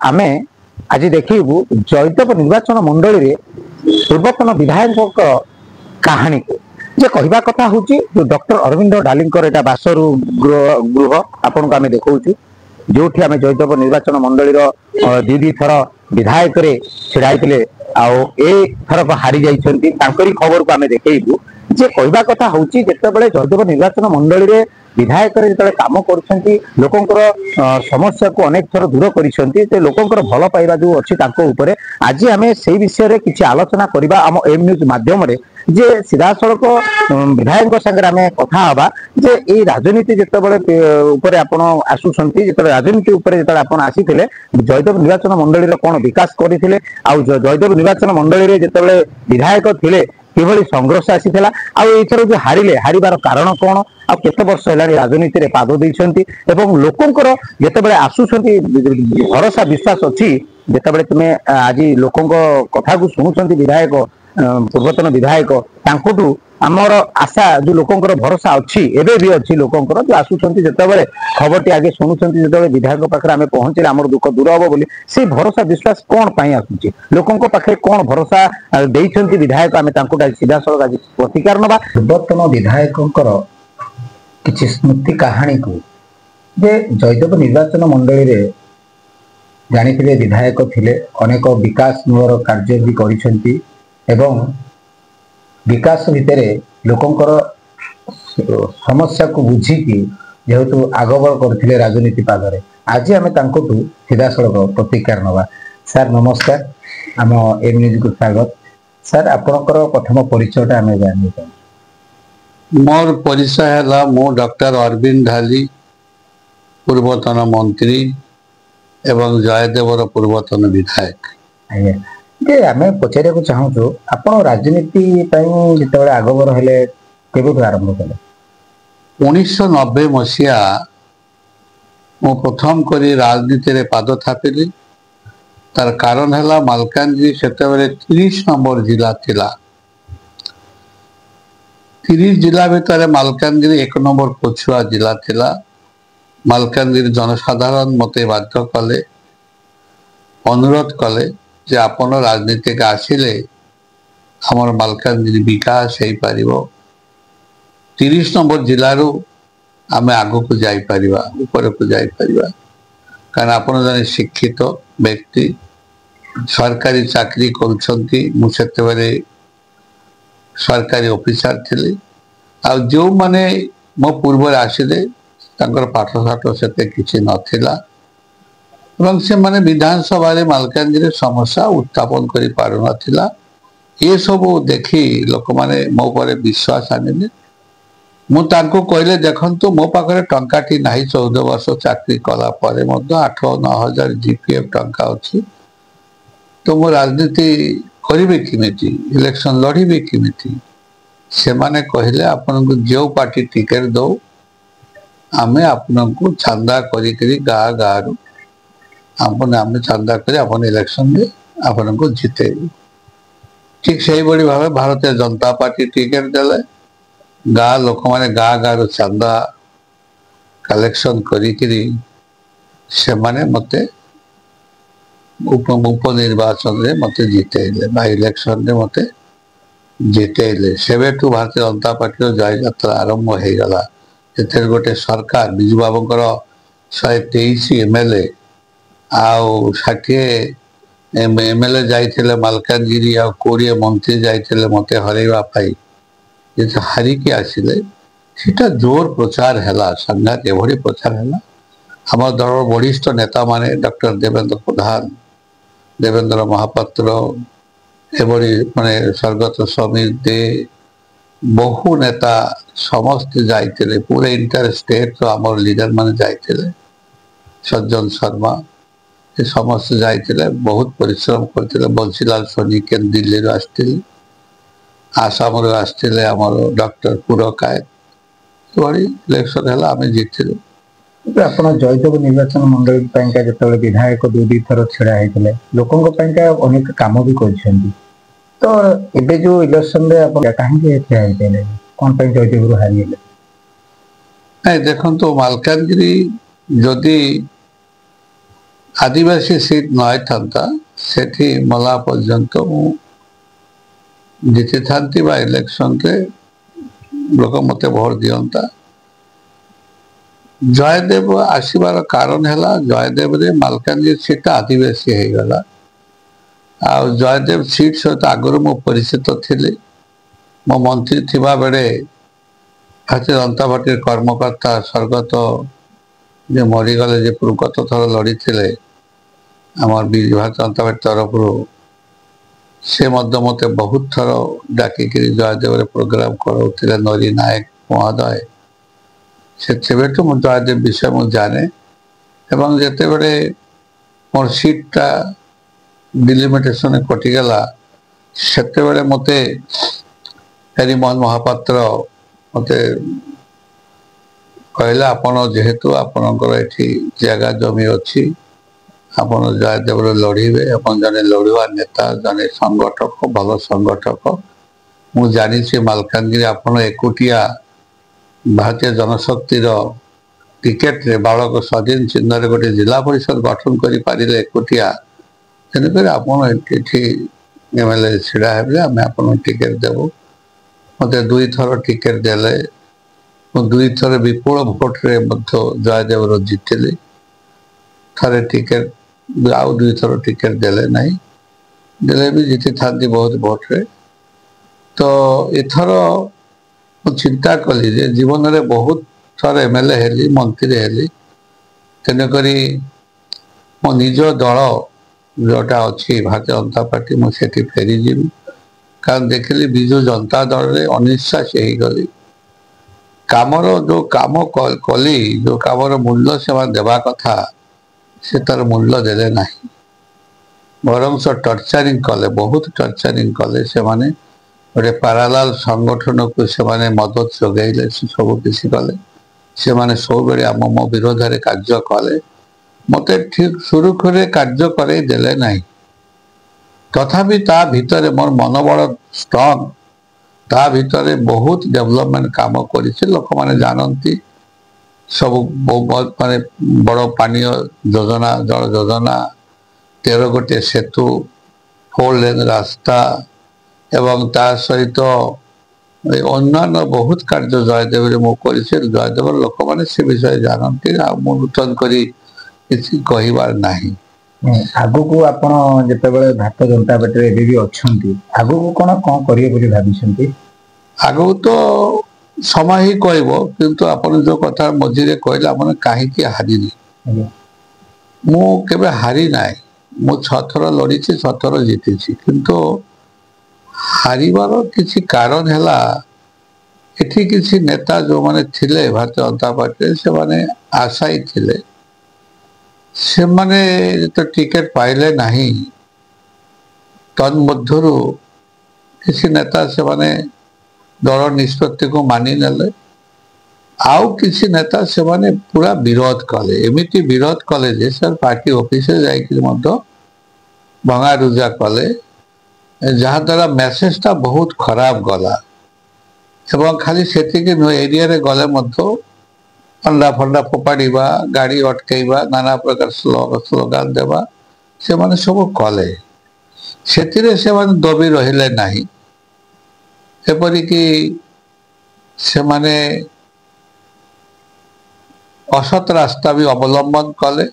आमे आज देखू जयदेव निर्वाचन मंडली रे पूर्वतन विधायक कहानी को जे कहवा कथा हूँ जो डॉक्टर अरविंद डालींकर एटा बासरु गृह आपन को आमे देखौछु जो आम जयदेव निर्वाचन मंडली दी थर विधायक छिड़ाई आउ ए थरक हारी जाइछन्ती तांकरी खबर को आमे देखैबू जे कहवा कथा हूँ जितेबाला जयदेव निर्वाचन मंडली रे विधायक जो कम कर लोकंर समस्या को अनेक थर दूर कर लोकंर भल पाइबा जो अच्छी आज आम से विषय में किसी आलोचना करवा आम एम न्यूज माध्यम जे सीधा सड़क विधायक संगे आम कथा हवा जे ये राजनीति जिते आपण आसुंच जो राजनीति जो आसी जयदेव निर्वाचन मंडली कौन विकास करते जयदेव निर्वाचन मंडली जिते विधायक थे किभली संघर्ष आसीला आथर जो हारिले हारिबार कारण कौन आ केते वर्ष है राजनीति रे पाद देइछन्ती एवं लोकंकर जेतेबेले आसुछन्ती भरोसा विश्वास अछि जेतेबेले तुमे आज लोकंक कथा को सुनुछन्ती विधायक पूर्वतन विधायक तांकोटू आमर आशा जो लोकंकर भरोसा अच्छी एबे भी अच्छी लोकंकर जो आसुछन्ती जेतेबेले खबरटी आगे सुनुछन्ती जेतेबेले विधायक पाखरे आमे पहुंचले आमर दुख दूर हबो बोली से भरोसा विश्वास कोन पई आसुची लोकंक पाखरे कोन भरोसा देइछन्ती विधायक आमे तांको सीधा सड़क आज प्रतिकार नबा पूर्वतन विधायकंकर किसी स्मृति कहानी को जे जयदेव निर्वाचन मंडली रे जानिथिले विधायक थिले अनेक विकास मूलर कार्य भी करिसेंती एवं विकास भितर लोकंकर समस्या को बुझिकी जेहेतु आगबल करथिले राजनीति पादरे आज आमे तांकोटू सीधा सड़क प्रतिकार नबा सर नमस्कार आम एम न्यूज को स्वागत सर आपनकर प्रथम परिचयटा आमे जानि मोर परिचय है मो डॉक्टर अरविंद ढाली पूर्वतन मंत्री एवं जयदेवर पूर्वतन विधायक जे आमे पचारे को चाहूँ आपण राजनीति जिते आगबर हेले केबे आरंभ कले 1990 मसीहा मो प्रथम करी राजनीति रे पाद थापिली तार कारण है मालकानगिरी सेतेबेले 30 नंबर जिला थिला 30 जिला भितर मालकानगिरी 1 नंबर पछुआ जिला थिला मालकानगिरी जनसाधारण मते बाध्य कले अनुरोध कले जे आपण राजनीति का आसिले हमर मालकानगिरी विकास हो पारिबो 30 नंबर जिलू आम आग को जाई परिबा ऊपर को जाई परिबा कारण आपण जने शिक्षित व्यक्ति सरकारी चाकरी करूछंती मु सेतेबेले सरकारी ऑफिसर थिले आ जो माने मो पूर्व आसिले तांकर पाठशाठ से किसी नथिला एवं से माने विधानसभा रे मालकानगिरी समस्या उत्थापन करि पारु नथिला ये सब देखी लोक माने मो पर विश्वास आनिले मु तांको कहले देखंतु मो पाखरे टंकाटी नाही 14 वर्ष चाकरी कला परे मध्य 8-9 हजार जीपीएफ टंका अछि तो मो राजनीति करिवे किमिति इलेक्शन लड़िवे किमिति से माने कहले आपन को जो पार्टी टिकट दो आमे आपन को चंदा करी करी गा गा रु आपन आमे चंदा करी आपन इलेक्शन में आपन को जीते ठीक सही बड़ी भाव भारतीय जनता पार्टी टिकट देले गा लोक माने गा गा रु चंदा कलेक्शन करी करी से माने मते उपनिर्वाचन रे मते जीतेले बाय इलेक्शन रे मते जीतेले सेवेठू भारतीय जनता पार्टी जय यात्रा आरंभ हो गला एथर गोटे सरकार बिजू बाबूकर 123 एमएलए आउ 60 एमएलए जाइथिले मालकानगिरी आ 20 मंत्री जाइथिले मते हरेवा पाई जे हारी के आसिले सेटा जोर प्रचार हैला संघात एभरी प्रचार हैला हमर दल वरिष्ठ नेता माने डॉक्टर देवेंद्र प्रधान देवेंद्र महापात्र एभरी माने स्वर्गत समीर दे बहु नेता समस्त जाइथिले पूरे इंटर स्टेट तो हमर लीडर माने जाइथिले सज्जन शर्मा ये समस्त जाइथिले बहुत परिश्रम करथिले बंसीलाल सोनी के दिल्ली रो आस्थिले आसाम रो आस्थिले हमर डॉक्टर पुरकाय तोरी इलेक्शन हैला हमें जीतिले आपण जयदेव निर्वाचन मंडली पैंका जतबे विधायक दुई थर छिड़ा हेतिले लोकंक पैंका अनेक काम भी करछन्ती तो एबे जो इलेक्शन रे आपण काहे के छिड़ा हेतिले कोन पे जयदेव रो हारिले नहीं देखो तो मालकानगिरी जदि आदिवासी सीट न था सेठी मला पर्यंत जीति था इलेक्शन रे लोक मत भोट दिंता। जयदेव आसबार कारण है जयदेव रे मालकानगिरी सीट आदिवासी हो गला। आ जयदेव सीट सहित आगुरी मु परिचित थी। मो मंत्री थिबा बेले भारतीय जनता पार्टी कर्मकर्ता स्वर्गत जो मरीगले जे गत थर लड़ी थे आम भारतीय जनता पार्टी तरफ से मत बहुत थर डाकिक जयदेव प्रोग्राम कराऊे नरी नायक महोदय से जयदेव विषय मुझे जाने एवं जिते बड़े मोर सीटा डिलिमिटेशन कटिगला से मत हरिमोहन महापात्र मत कहला आपण जेहेतु आपणकर ये जगह जमी अच्छी आपण जयदेव लड़े अपन जने लड़ुआ नेता जने संगठक भल संगठक मु जानी मालकानगिरी आपण एकुटिया भारतीय जनशक्तिर टिकेट रे बालक स्वाधीन चिन्ह रे गोटे जिला परिषद गठन कर पारे एकुटिया तेणुक आप एमएलए छिड़ा हे आम आप टिकेट देवु मत दुई थर टिकेट देले दुई थर विपुल भोट रे जयदेव जीतिली थरे टिकेट आउ दुई थर टिकेट देले नहीं देले भी जीति था बहुत भोट रे। तो एथर चिंता कली जे जीवन रे बहुत थर एमएलए हेली मंत्री हेली तेणुक मो निज दल जोटा अच्छी भारतीय जनता पार्टी मुझे फेरी जीवी कारण देखिली विजु जनता दल रे अनिश्वास हो गली कामर जो काम कली जो कामर मूल्य से देवा कथा से तार मूल्य देले नहीं बरम टर्चरिंग कले बहुत टर्चरिंग कले से माने गोटे पारालाल संगठन को से माने मदद जोगैले सब किसी कले से माने सब बेले आम मो विरोध रे कार्य कले मत ठीक सुरुखुरे कार्य करे देले नहीं तथापि ता भितर मोर मनोबल स्ट्रॉन्ग ता भितर बहुत डेवलपमेंट काम करिছে लोक माने जानती सब बहुत माने बड़ पानीय योजना जल योजना 13 गोटे सेतु 4 लेन रास्ता एवं ता सहित अन्य बहुत कार्य जयदेव मु करिছে जयदेव लोक माने से विषय जानती आ मु नूतन करी किसी कहिबार नहीं। आगु को आपण जेतेबेले भारतीय जनता पार्टी रे भी अछंती आगु को कोन करिए बोली भाबिसंती आगु तो समय ही कहबो किंतु आपण जो कथा मझिरे कहला माने काहे की हारिनी मु केबे हारि नाय मु 6 थर लड़ी 6 थर जीती किंतु हारिबार किसी कारण हैला एठी किसी नेता जो माने थिले भारतीय जनता पार्टी से माने आशाई थिले से माने तो टिकेट पाइले नहीं तन मध्यरु किसी नेता से माने दल निष्पत्ति को मानि नेले आउ किसी नेता से माने पूरा विरोध कले एमिति विरोध कले जे सर पार्टी ऑफिस जाइकि मध्य भंगा रुजा कले जहाँ द्वारा मेसेजटा बहुत खराब गला एवं खाली सेतिक एरिया रे गले मध्य अंडा फंडा फोपाड़ा गाड़ी अटकैबा नाना प्रकार स्लोगान देवा से माने सब कले से माने दबी रहिले नहीं एपरिक से माने असत रास्ता भी अवलंबन कले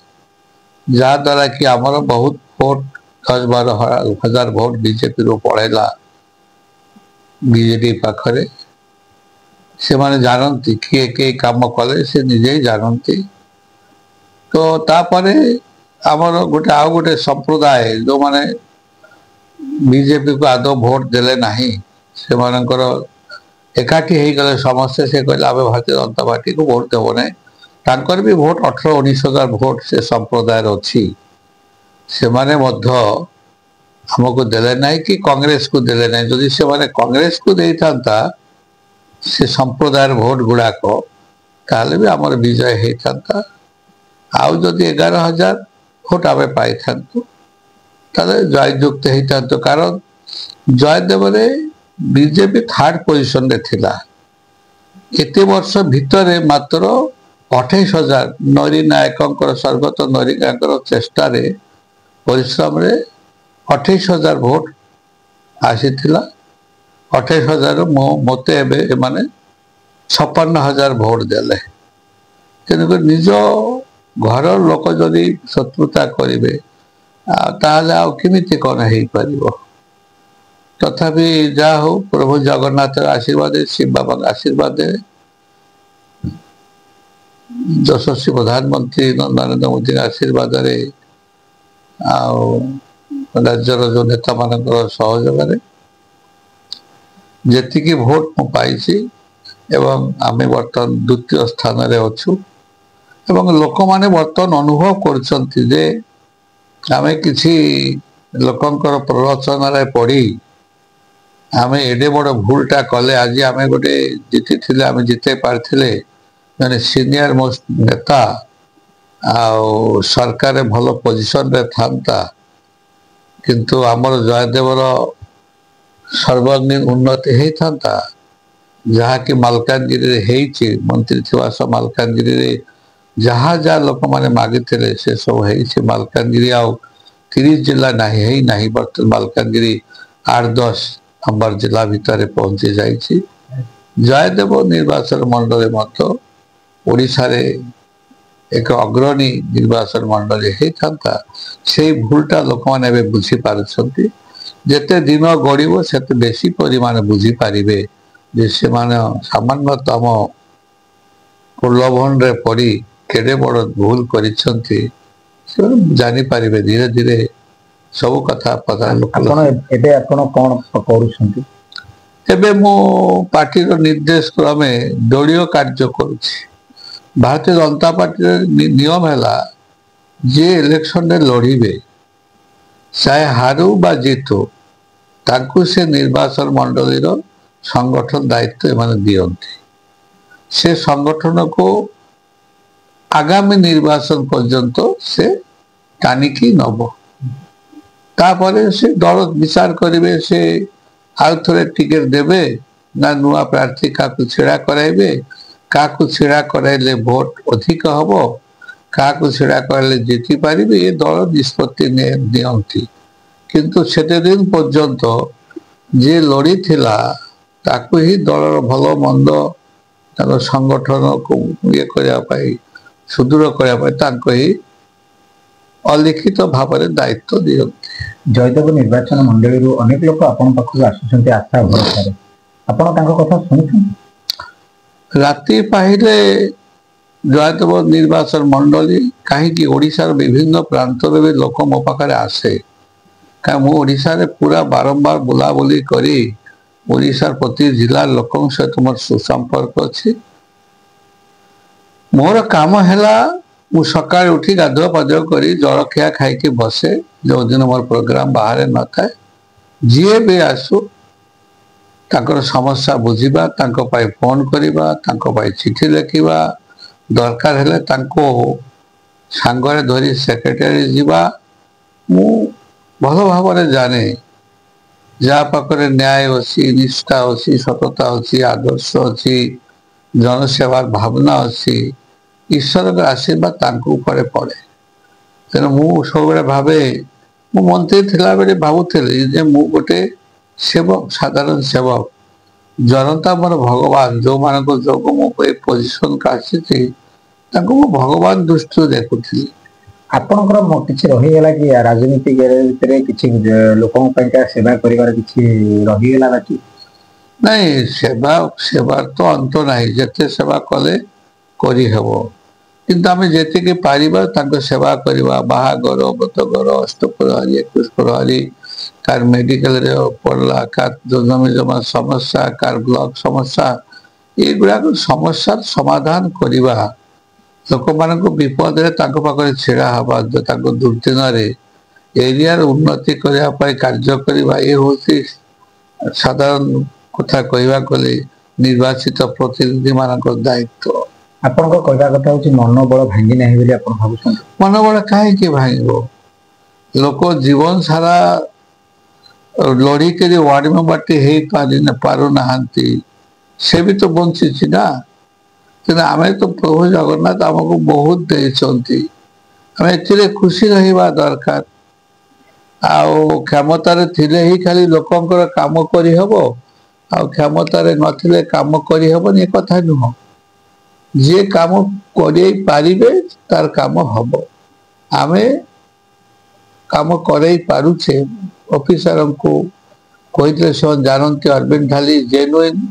जहाँ द्वारा कि आमर बहुत भोट 10-12 हजार भोट बीजेपी रू पड़ेला बीजेडी पाखरे से माने जानती किए के काम कले से निजे ही जानती। तो तापरे आमर गोटे आउ गोटे संप्रदाय जो माने बीजेपी को आदौ भोट देले नहीं से मानकर एकाठी हो गले समस्या से कहले आम भारतीय जनता पार्टी को भोट देव ना तांकर भी भोट 18-19 हजार भोट से संप्रदाय अच्छी से माने मध्य हमको देले नहीं कि कांग्रेस को देले नहीं जदि से माने कांग्रेस को दे था से संप्रदाय भोट गुड़ाक ताले भी आमर विजय होता आउ जदि 11,000 भोट आम पाई था जययुक्त होता कारण जयदेव रे बीजेपी 3rd पोजिशन रे थिला एते वर्ष भितर मात्र 28,000 ନରୀ ନାୟକଙ୍କର ସ୍ୱର୍ଗତ ନରିକାଙ୍କର ଚେଷ୍ଟାରେ ପରିଶ୍ରମରେ 28,000 ଭୋଟ ଆସିଥିଲା। 28,000 ମୋତେ ଏବେ ଏମାନେ 56,000 ଭୋଟ ଦେଲେ। ତେଣୁକରି ନିଜ ଘର ଲୋକ ଯଦି ଶତ୍ରୁତା କରିବେ ତାହେଲେ ଆଉ କେମିତି କ'ଣ ହେଇପାରିବ। ତଥାପି ଯାହା ହଉ ପ୍ରଭୁ ଜଗନ୍ନାଥର ଆଶୀର୍ବାଦ, ଶିବ ବାବାଙ୍କ ଆଶୀର୍ବାଦ, ଯଶସ୍ୱୀ ପ୍ରଧାନମନ୍ତ୍ରୀ ନରେନ୍ଦ୍ର ମୋଦୀଙ୍କ ଆଶୀର୍ବାଦରେ ଆଉ ରାଜ୍ୟର ଯେଉଁ ନେତାମାନଙ୍କର ସହଯୋଗରେ ଯେତିକି ଭୋଟ ମୁଁ ପାଇଛି ଏବଂ ଆମେ ବର୍ତ୍ତମାନ ଦ୍ୱିତୀୟ ସ୍ଥାନରେ ଅଛୁ ଏବଂ ଲୋକମାନେ ବର୍ତ୍ତମାନ ଅନୁଭବ କରୁଛନ୍ତି ଯେ ଆମେ କିଛି ଲୋକଙ୍କର ପ୍ରରୋଚନାରେ ପଡ଼ି ଆମେ ଏଡ଼େ ବଡ଼ ଭୁଲଟା କଲେ। ଆଜି ଆମେ ଗୋଟେ ଜିତିଥିଲେ, ଆମେ ଜିତେଇ ପାରିଥିଲେ ଜଣେ ସିନିୟର ମୋଷ୍ଟ ନେତା ଆଉ ସରକାର ଭଲ ପୋଜିସନରେ ଥାନ୍ତା, କିନ୍ତୁ ଆମର ଜୟଦେବର ସର୍ବାଙ୍ଗୀନ ଉନ୍ନତି ହେଇଥାନ୍ତା, ଯାହାକି ମାଲକାନଗିରିରେ ହେଇଛି। ମନ୍ତ୍ରୀ ଥିବା ସହ ମାଲକାନଗିରିରେ ଯାହା ଯାହା ଲୋକମାନେ ମାଗିଥିଲେ ସେ ସବୁ ହେଇଛି। ମାଲକାନଗିରି ଆଉ 30 ଜିଲ୍ଲା ନାହିଁ, ହେଇନାହିଁ। ବର୍ତ୍ତମାନ ମାଲକାନଗିରି 8-10 ନମ୍ବର ଜିଲ୍ଲା ଭିତରେ ପହଞ୍ଚି ଯାଇଛି। ଜୟଦେବ ନିର୍ବାଚନ ମଣ୍ଡଳୀ ମଧ୍ୟ ଓଡ଼ିଶାରେ ଏକ ଅଗ୍ରଣୀ ନିର୍ବାଚନ ମଣ୍ଡଳୀ ହେଇଥାନ୍ତା। ସେଇ ଭୁଲଟା ଲୋକମାନେ ଏବେ ବୁଝିପାରୁଛନ୍ତି। ଯେତେ ଦିନ ଗଡ଼ିବ ସେତେ ବେଶୀ ପରିମାଣ ବୁଝିପାରିବେ ଯେ ସେମାନେ ସାମାନ୍ୟତମ ପ୍ରଲୋଭନରେ ପଡ଼ି କେଡ଼େ ବଡ଼ ଭୁଲ କରିଛନ୍ତି। ସେମାନେ ଜାଣିପାରିବେ ଧୀରେ ଧୀରେ ସବୁ କଥା। ଏବେ ଆପଣ କ'ଣ କରୁଛନ୍ତି? ଏବେ ମୁଁ ପାର୍ଟିର ନିର୍ଦ୍ଦେଶ କ୍ରମେ ଦଳୀୟ କାର୍ଯ୍ୟ କରୁଛି। ଭାରତୀୟ ଜନତା ପାର୍ଟିର ନିୟମ ହେଲା ଯିଏ ଇଲେକ୍ସନରେ ଲଢ଼ିବେ ଚାହେ ହାରୁ ବା ଜିତୁ ତାଙ୍କୁ ସେ ନିର୍ବାଚନ ମଣ୍ଡଳୀର ସଂଗଠନ ଦାୟିତ୍ୱ ଏମାନେ ଦିଅନ୍ତି। ସେ ସଂଗଠନକୁ ଆଗାମୀ ନିର୍ବାଚନ ପର୍ଯ୍ୟନ୍ତ ସେ ଟାଣିକି ନବ। ତାପରେ ସେ ଦଳ ବିଚାର କରିବେ ସେ ଆଉ ଥରେ ଟିକେଟ ଦେବେ ନା ନୂଆ ପ୍ରାର୍ଥୀ କାହାକୁ ଛିଡ଼ା କରାଇବେ, କାହାକୁ ଛିଡ଼ା କରାଇଲେ ଭୋଟ ଅଧିକ ହବ, କାହାକୁ ଛିଡ଼ା କରାଇଲେ ଜିତି ପାରିବେ, ଏ ଦଳ ନିଷ୍ପତ୍ତି ନିଅନ୍ତି। କିନ୍ତୁ ସେତେ ଦିନ ପର୍ଯ୍ୟନ୍ତ ଯିଏ ଲଢ଼ିଥିଲା ତାକୁ ହିଁ ଦଳର ଭଲ ମନ୍ଦ ତାଙ୍କ ସଂଗଠନକୁ ଇଏ କରିବା ପାଇଁ, ସୁଦୃଢ଼ କରିବା ପାଇଁ ତାଙ୍କୁ ହିଁ ଅଲିଖିତ ଭାବରେ ଦାୟିତ୍ୱ ଦିଅନ୍ତି। ଜୟଦେବ ନିର୍ବାଚନ ମଣ୍ଡଳୀରୁ ଅନେକ ଲୋକ ଆପଣଙ୍କ ପାଖକୁ ଆସୁଛନ୍ତି ଆଶା ଭରସାରେ, ଆପଣ ତାଙ୍କ କଥା ଶୁଣୁଛନ୍ତି? ରାତି ପାହିଲେ ଜୟଦେବ ନିର୍ବାଚନ ମଣ୍ଡଳୀ କାହିଁକି ଓଡ଼ିଶାର ବିଭିନ୍ନ ପ୍ରାନ୍ତରୁ ବି ଲୋକ ମୋ ପାଖରେ ଆସେ। କାରଣ ମୁଁ ଓଡ଼ିଶାରେ ପୁରା ବାରମ୍ବାର ବୁଲାବୁଲି କରି ଓଡ଼ିଶାର ପ୍ରତି ଜିଲ୍ଲାର ଲୋକଙ୍କ ସହିତ ମୋର ସୁସମ୍ପର୍କ ଅଛି। ମୋର କାମ ହେଲା ମୁଁ ସକାଳେ ଉଠି ଗାଧୁଆ ପାଧୁଆ କରି ଜଳଖିଆ ଖାଇକି ବସେ। ଯେଉଁଦିନ ମୋର ପ୍ରୋଗ୍ରାମ ବାହାରେ ନଥାଏ, ଯିଏ ବି ଆସୁ ତାଙ୍କର ସମସ୍ୟା ବୁଝିବା, ତାଙ୍କ ପାଇଁ ଫୋନ କରିବା, ତାଙ୍କ ପାଇଁ ଚିଠି ଲେଖିବା, ଦରକାର ହେଲେ ତାଙ୍କୁ ସାଙ୍ଗରେ ଧରି ସେକ୍ରେଟାରୀ ଯିବା। ମୁଁ ଭଲ ଭାବରେ ଜାଣେ ଯାହା ପାଖରେ ନ୍ୟାୟ ଅଛି, ନିଷ୍ଠା ଅଛି, ସତତା ଅଛି, ଆଦର୍ଶ ଅଛି, ଜନସେବାର ଭାବନା ଅଛି, ଈଶ୍ୱରଙ୍କ ଆଶୀର୍ବାଦ ତାଙ୍କ ଉପରେ ପଡ଼େ। ତେଣୁ ମୁଁ ସବୁବେଳେ ଭାବେ, ମୁଁ ମନ୍ତ୍ରୀ ଥିଲାବେଳେ ଭାବୁଥିଲି ଯେ ମୁଁ ଗୋଟେ ସେବକ, ସାଧାରଣ ସେବକ। ଜନତା ମୋର ଭଗବାନ। ଯେଉଁମାନଙ୍କ ଯୋଗୁଁ ମୁଁ ଏ ପୋଜିସନକୁ ଆସିଛି ତାଙ୍କୁ ମୁଁ ଭଗବାନ ଦୃଷ୍ଟିରୁ ଦେଖୁଥିଲି। ଆପଣଙ୍କର କିଛି ରହିଗଲା କି ରାଜନୀତି ଭିତରେ କିଛି ଲୋକଙ୍କ ପାଇଁକା ସେବା କରିବାର କିଛି ରହିଗଲା ବାକି? ନାଇଁ, ସେବାର ତ ଅନ୍ତ ନାହିଁ। ଯେତେ ସେବା କଲେ କରିହେବ, କିନ୍ତୁ ଆମେ ଯେତିକି ପାରିବା ତାଙ୍କ ସେବା କରିବା। ବାହାଘର, ବ୍ରତଘର, ଅଷ୍ଟପ୍ରହରୀ, 21 ପ୍ରହରୀ, କାହାର ମେଡ଼ିକାଲରେ ପଡ଼ିଲା, କାହାର ଜମି ଜମା ସମସ୍ୟା, କାହାର ବ୍ଲକ ସମସ୍ୟା, ଏଗୁଡ଼ାକ ସମସ୍ୟାର ସମାଧାନ କରିବା। ଲୋକମାନଙ୍କୁ ବିପଦରେ ତାଙ୍କ ପାଖରେ ଛିଡ଼ା ହେବା, ତାଙ୍କ ଦୁର୍ଦ୍ଦିନରେ ଏରିଆର ଉନ୍ନତି କରିବା ପାଇଁ କାର୍ଯ୍ୟ କରିବା, ଏ ହେଉଛି ସାଧାରଣ କଥା କହିବାକୁ ଗଲେ ନିର୍ବାଚିତ ପ୍ରତିନିଧି ମାନଙ୍କର ଦାୟିତ୍ୱ। ଆପଣଙ୍କ କହିବା କଥା ହଉଛି ମନୋବଳ ଭାଙ୍ଗି ନାହିଁ ବୋଲି ଆପଣ ଭାବୁଛନ୍ତି? ମନୋବଳ କାହିଁକି ଭାଙ୍ଗିବ? ଲୋକ ଜୀବନ ସାରା ଲଢ଼ିକିରି ୱାର୍ଡ ମେମ୍ବରଟି ହେଇପାରୁନାହାନ୍ତି, ସେ ବି ତ ବଞ୍ଚିଛି ନା। ତେଣୁ ଆମେ ତ ପ୍ରଭୁ ଜଗନ୍ନାଥ ଆମକୁ ବହୁତ ଦେଇଛନ୍ତି, ଆମେ ଏଥିରେ ଖୁସି ରହିବା ଦରକାର। ଆଉ କ୍ଷମତାରେ ଥିଲେ ହିଁ ଖାଲି ଲୋକଙ୍କର କାମ କରିହବ, ଆଉ କ୍ଷମତାରେ ନଥିଲେ କାମ କରିହବନି ଏ କଥା ନୁହଁ। ଯିଏ କାମ କରେଇ ପାରିବେ ତାର କାମ ହବ। ଆମେ କାମ କରେଇ ପାରୁଛେ, ଅଫିସରଙ୍କୁ କହିଥିଲେ ସେମାନେ ଜାଣନ୍ତି ଅରବିନ୍ଦ ଢାଲି ଜେନୁଇନ୍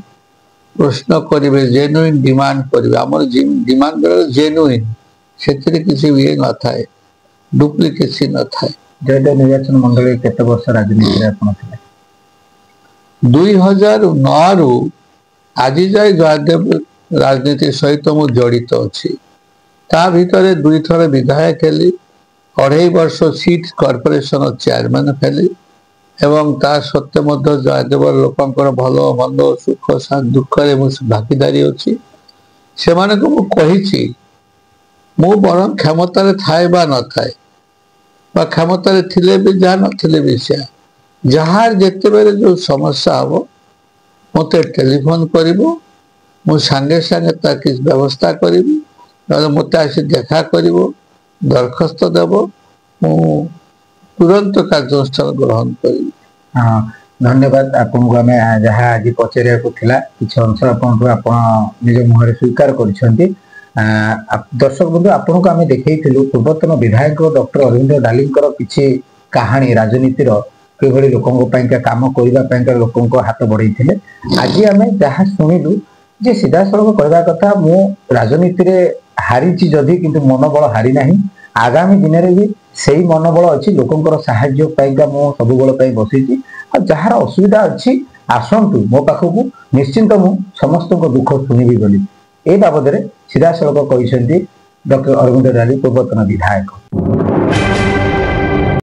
ପ୍ରଶ୍ନ କରିବେ, ଜେନୁଇନ୍ ଡିମାଣ୍ଡ କରିବେ। ଆମର ଡିମାଣ୍ଡ ବେଳେ ଜେନୁଇନ୍, ସେଥିରେ କିଛି ଇଏ ନଥାଏ, ଡୁପ୍ଲିକେସି ନଥାଏ। ଜୟଦେବ ନିର୍ବାଚନ ମଣ୍ଡଳୀ କେତେ ବର୍ଷ ରାଜନୀତିରେ ଆପଣ ଥିଲେ? 2009ରୁ ଆଜି ଯାଏ ଜୟଦେବ ରାଜନୀତି ସହିତ ମୁଁ ଜଡ଼ିତ ଅଛି। ତା ଭିତରେ 2 ଥର ବିଧାୟକ ହେଲି, 2.5 ବର୍ଷ ସିଟ୍ କର୍ପୋରେସନ ଚେୟାରମ୍ୟାନ ହେଲି ଏବଂ ତା ସତ୍ତ୍ୱେ ମଧ୍ୟ ଜୟଦେବ ଲୋକଙ୍କର ଭଲ ମନ୍ଦ ସୁଖ ଦୁଃଖରେ ମୁଁ ଭାଗିଦାରୀ ଅଛି। ସେମାନଙ୍କୁ ମୁଁ କହିଛି, ମୁଁ ବରଂ କ୍ଷମତାରେ ଥାଏ ବା ନଥାଏ, ବା କ୍ଷମତାରେ ଥିଲେ ବି ଯାହା ନଥିଲେ ବି ସେୟା, ଯାହାର ଯେତେବେଳେ ଯେଉଁ ସମସ୍ୟା ହବ ମୋତେ ଟେଲିଫୋନ କରିବ, ମୁଁ ସାଙ୍ଗେ ସାଙ୍ଗେ ତା କିଛି ବ୍ୟବସ୍ଥା କରିବି। ନହେଲେ ମୋତେ ଆସି ଦେଖା କରିବ, ଦରଖାସ୍ତ ଦେବ, ମୁଁ ତୁରନ୍ତ କାର୍ଯ୍ୟାନୁଷ୍ଠାନ ଗ୍ରହଣ କରିବି। ହଁ, ଧନ୍ୟବାଦ। ଆପଣଙ୍କୁ ଆମେ ଯାହା ଆଜି ପଚାରିବାକୁ ଥିଲା କିଛି ଅଂଶ ଆପଣଙ୍କୁ ଆପଣ ନିଜ ମୁହଁରେ ସ୍ୱୀକାର କରିଛନ୍ତି। ଦର୍ଶକ ବନ୍ଧୁ, ଆପଣଙ୍କୁ ଆମେ ଦେଖେଇଥିଲୁ ପୂର୍ବତନ ବିଧାୟକ ଡକ୍ଟର ଅରବିନ୍ଦ ଡାଲିଙ୍କର କିଛି କାହାଣୀ, ରାଜନୀତିର କିଭଳି ଲୋକଙ୍କ ପାଇଁକା କାମ କରିବା ପାଇଁକା ଲୋକଙ୍କ ହାତ ବଢେଇଥିଲେ। ଆଜି ଆମେ ଯାହା ଶୁଣିଲୁ ଯେ ସିଧାସଳଖ କହିବା କଥା, ମୁଁ ରାଜନୀତିରେ ହାରିଛି ଯଦି, କିନ୍ତୁ ମନୋବଳ ହାରି ନାହିଁ। ଆଗାମୀ ଦିନରେ ବି ସେଇ ମନୋବଳ ଅଛି, ଲୋକଙ୍କର ସାହାଯ୍ୟ ପାଇଁକା ମୁଁ ସବୁବେଳ ପାଇଁ ବସିଛି। ଆଉ ଯାହାର ଅସୁବିଧା ଅଛି ଆସନ୍ତୁ ମୋ ପାଖକୁ, ନିଶ୍ଚିନ୍ତ ମୁଁ ସମସ୍ତଙ୍କ ଦୁଃଖ ଶୁଣିବି ବୋଲି ଏ ବାବଦରେ ସିଧାସଳଖ କହିଛନ୍ତି ଡକ୍ଟର ଅରବିନ୍ଦ ଡାଲି, ପୂର୍ବତନ ବିଧାୟକ।